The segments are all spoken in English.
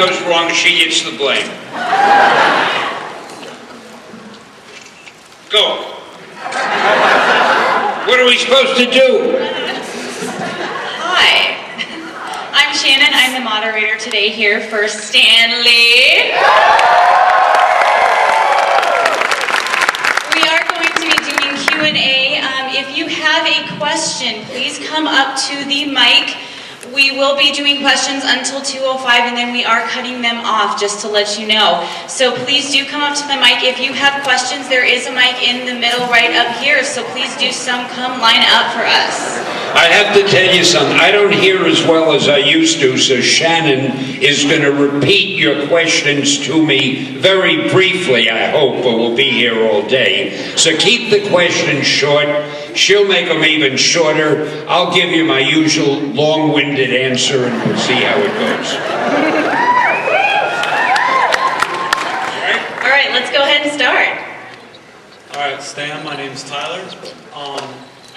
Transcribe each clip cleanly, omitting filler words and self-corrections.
goes wrong, she gets the blame. Go. What are we supposed to do? Hi. I'm Shannon. I'm the moderator today here for Stanley. We are going to be doing Q&A. If you have a question, please come up to the mic. We will be doing questions until 2:05, and then we are cutting them off, just to let you know. So please do come up to the mic. If you have questions, there is a mic in the middle right up here, so please do come line up for us. I have to tell you something. I don't hear as well as I used to, so Shannon is going to repeat your questions to me very briefly, I hope, but we'll be here all day. So keep the questions short. She'll make them even shorter. I'll give you my usual long-winded answer, and we'll see how it goes. All right, let's go ahead and start. All right, Stan, my name's Tyler.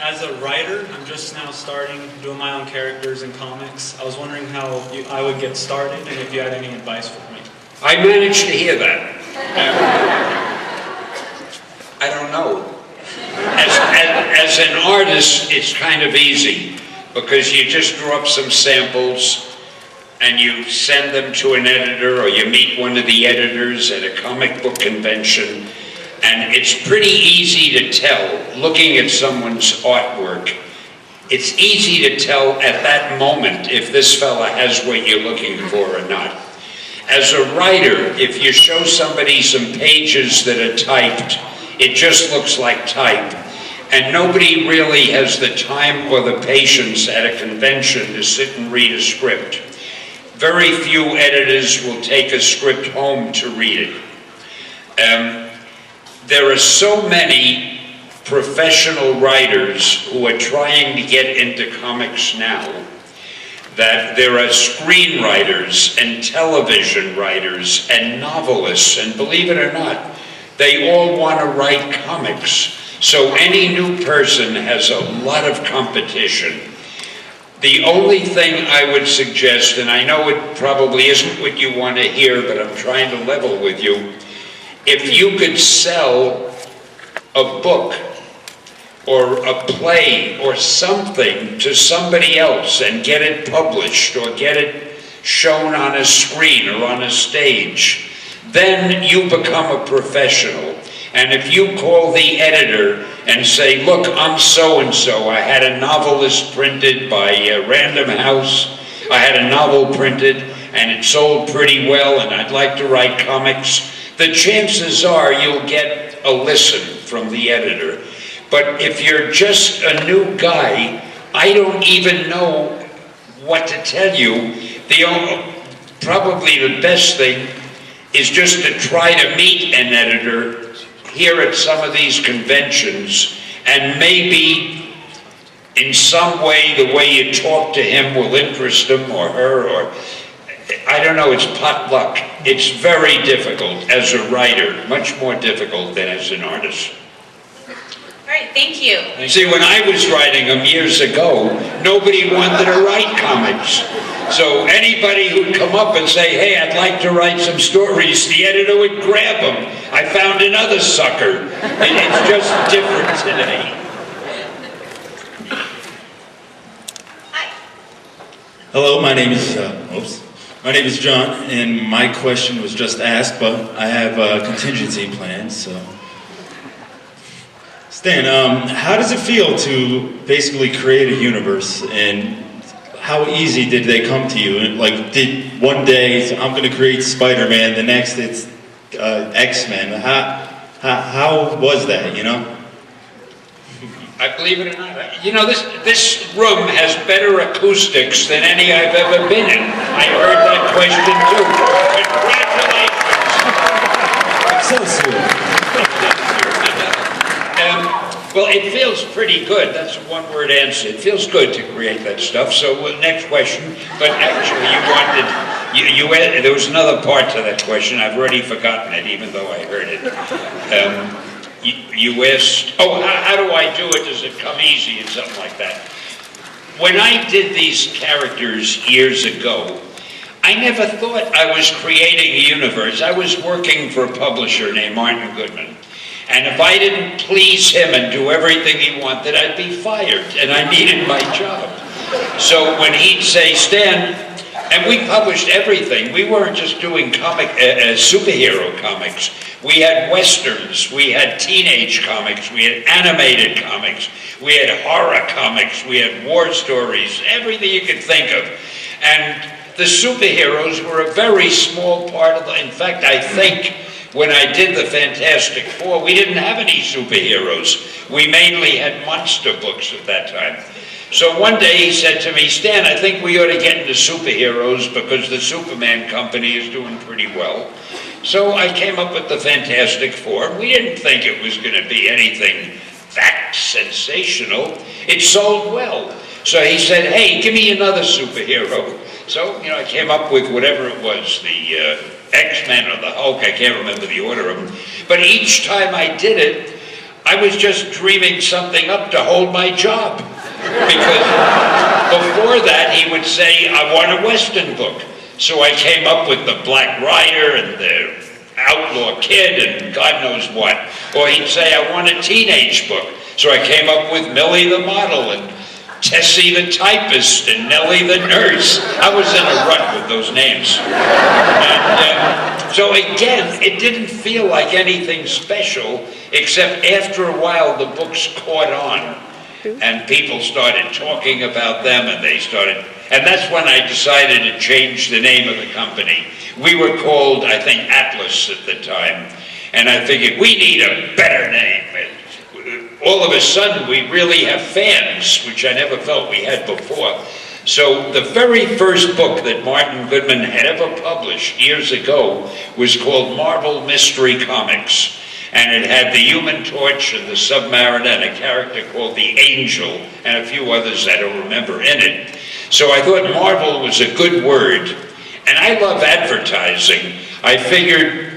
As a writer, I'm just now starting doing my own characters in comics. I was wondering how I would get started and if you had any advice for me. I managed to hear that. I don't know. As an artist, it's kind of easy because you just draw up some samples and you send them to an editor, or you meet one of the editors at a comic book convention, and it's pretty easy to tell, looking at someone's artwork, it's easy to tell at that moment if this fella has what you're looking for or not. As a writer, if you show somebody some pages that are typed, it just looks like type. And nobody really has the time or the patience at a convention to sit and read a script. Very few editors will take a script home to read it. There are so many professional writers who are trying to get into comics now that there are screenwriters and television writers and novelists, and believe it or not, they all want to write comics. So any new person has a lot of competition. The only thing I would suggest, and I know it probably isn't what you want to hear, but I'm trying to level with you, if you could sell a book or a play or something to somebody else and get it published or get it shown on a screen or on a stage, then you become a professional. And if you call the editor and say, look, I'm so-and-so, I had a novelist printed by Random House, I had a novel printed and it sold pretty well and I'd like to write comics, the chances are you'll get a listen from the editor. But if you're just a new guy, I don't even know what to tell you. Probably the best thing is just to try to meet an editor here at some of these conventions, and maybe in some way the way you talk to him will interest him or her, or I don't know, it's pot luck. It's very difficult as a writer, much more difficult than as an artist. All right, thank you. See, when I was writing them years ago, nobody wanted to write comics. So anybody who'd come up and say, hey, I'd like to write some stories, the editor would grab them. I found another sucker. It's just different today. Hi. Hello, my name is John, and my question was just asked, but I have a contingency plan, so. Stan, how does it feel to basically create a universe, and how easy did they come to you? Like, did one day I'm going to create Spider-Man, the next it's X-Men? How was that, you know? I believe it or not, you know, this room has better acoustics than any I've ever been in. I heard that question too. Congratulations. So sweet. Well, it feels pretty good. That's a one-word answer. It feels good to create that stuff. So, next question. But actually, there was another part to that question. I've already forgotten it, even though I heard it. You asked, how do I do it? Does it come easy and something like that? When I did these characters years ago, I never thought I was creating a universe. I was working for a publisher named Martin Goodman. And if I didn't please him and do everything he wanted, I'd be fired, and I needed my job. So when he'd say, Stan, and we published everything. We weren't just doing superhero comics. We had westerns, we had teenage comics, we had animated comics, we had horror comics, we had war stories, everything you could think of. And the superheroes were a very small part of in fact, I think when I did the Fantastic Four, we didn't have any superheroes. We mainly had monster books at that time. So one day he said to me, Stan, I think we ought to get into superheroes because the Superman company is doing pretty well. So I came up with the Fantastic Four. We didn't think it was going to be anything that sensational. It sold well. So he said, hey, give me another superhero. So, I came up with whatever it was, the X-Men or the Hulk, I can't remember the order of them. But each time I did it, I was just dreaming something up to hold my job. Because before that, he would say, I want a Western book. So I came up with the Black Rider and the Outlaw Kid and God knows what. Or he'd say, I want a teenage book. So I came up with Millie the Model and Tessie the Typist and Nellie the Nurse. I was in a rut with those names. And so again, it didn't feel like anything special, except after a while the books caught on. And people started talking about them, and that's when I decided to change the name of the company. We were called, I think, Atlas at the time, and I figured we need a better name. And all of a sudden, we really have fans, which I never felt we had before. So the very first book that Martin Goodman had ever published years ago was called Marvel Mystery Comics. And it had the Human Torch and the Submariner and a character called the Angel and a few others I don't remember in it. So I thought Marvel was a good word. And I love advertising. I figured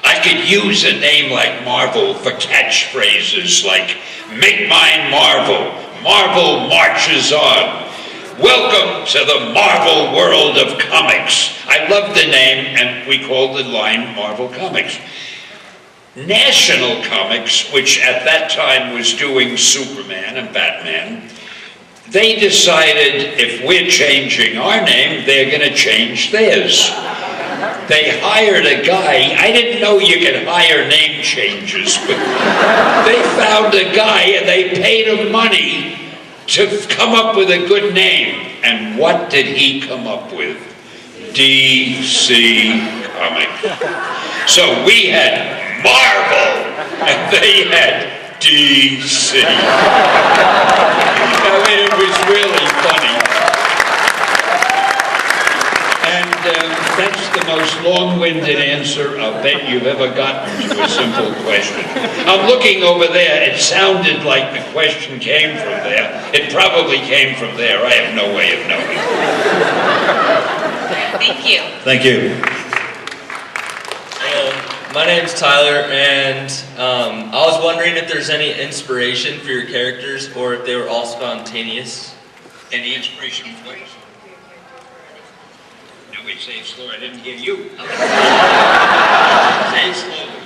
I could use a name like Marvel for catchphrases like, make mine Marvel, Marvel marches on. Welcome to the Marvel world of comics. I loved the name, and we called the line Marvel Comics. National Comics, which at that time was doing Superman and Batman, they decided if we're changing our name, they're going to change theirs. They hired a guy. I didn't know you could hire name changes, but they found a guy and they paid him money to come up with a good name. And what did he come up with? DC Comics. So we had Marvel, and they had DC. I mean, it was really funny. And that's the most long-winded answer I'll bet you've ever gotten to a simple question. I'm looking over there. It sounded like the question came from there. It probably came from there. I have no way of knowing. Thank you. Thank you. My name's Tyler, and I was wondering if there's any inspiration for your characters, or if they were all spontaneous. Any inspiration, please? No, wait, say it slow. I didn't hear you. Say it slowly.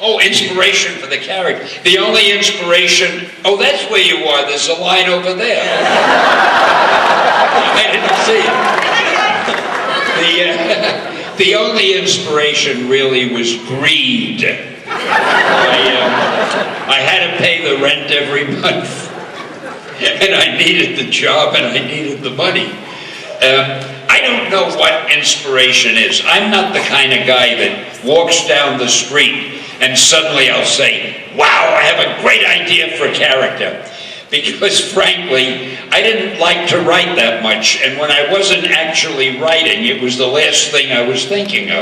Oh, inspiration for the character. The only inspiration... Oh, that's where you are. There's a line over there. I didn't see it. The only inspiration really was greed. I had to pay the rent every month, and I needed the job and I needed the money. I don't know what inspiration is. I'm not the kind of guy that walks down the street and suddenly I'll say, wow, I have a great idea for a character. Because frankly, I didn't like to write that much, and when I wasn't actually writing, it was the last thing I was thinking of.